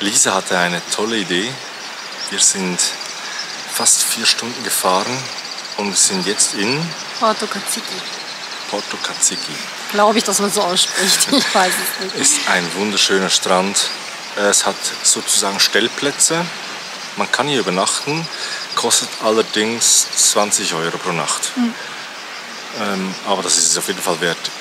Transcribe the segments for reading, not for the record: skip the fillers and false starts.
Lisa hatte eine tolle Idee. Wir sind fast 4 Stunden gefahren und wir sind jetzt in Porto Katziki. Porto Katziki. Glaube ich, dass man so ausspricht. Ich weiß es nicht. Ist ein wunderschöner Strand. Es hat sozusagen Stellplätze. Man kann hier übernachten, kostet allerdings 20 € pro Nacht. Aber das ist es auf jeden Fall wert.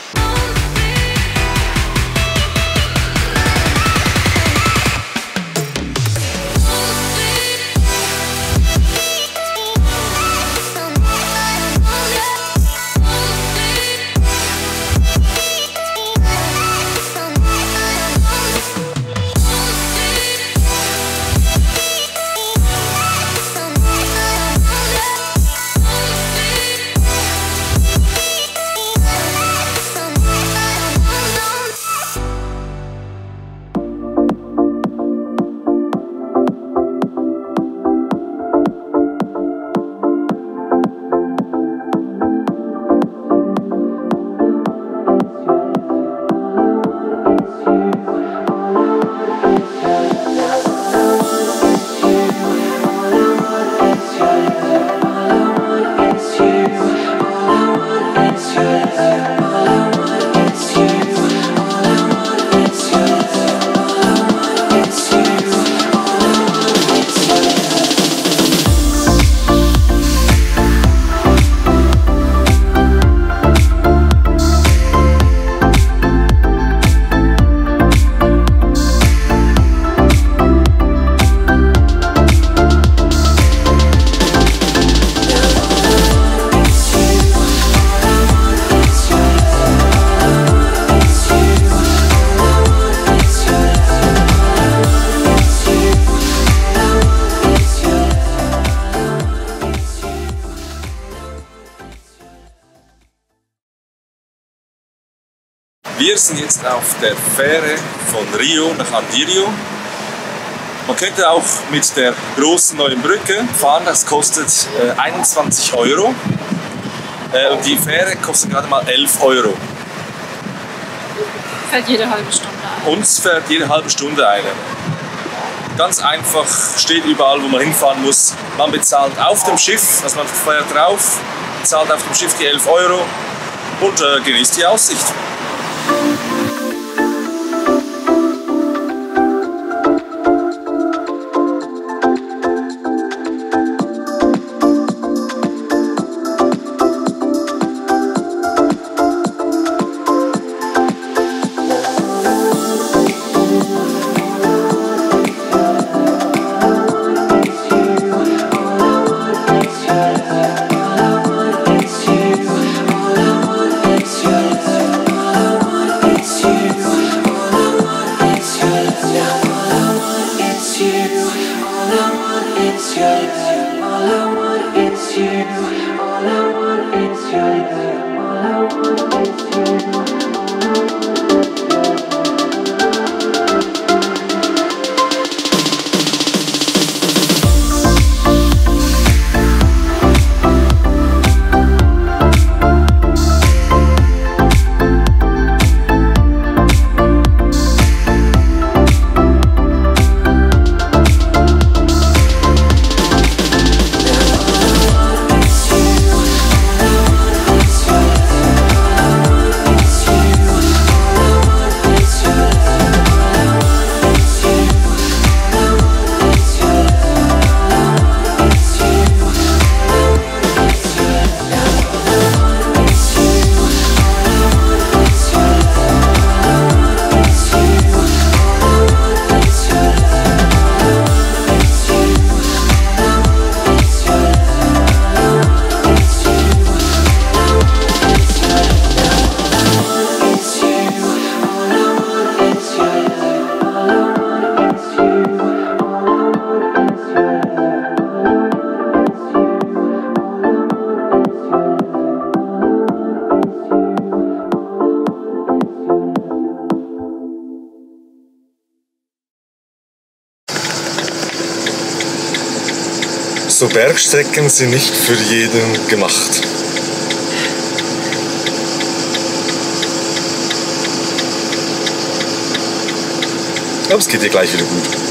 Wir sind jetzt auf der Fähre von Rio nach Andirio. Man könnte auch mit der großen neuen Brücke fahren, das kostet 21 €. Und die Fähre kostet gerade mal 11 €. Fährt jede halbe Stunde ein. Uns fährt jede halbe Stunde eine. Ganz einfach, steht überall, wo man hinfahren muss. Man bezahlt auf dem Schiff, also man fährt drauf, bezahlt auf dem Schiff die 11 € und genießt die Aussicht. So Bergstrecken sind nicht für jeden gemacht. Aber es geht dir gleich wieder gut.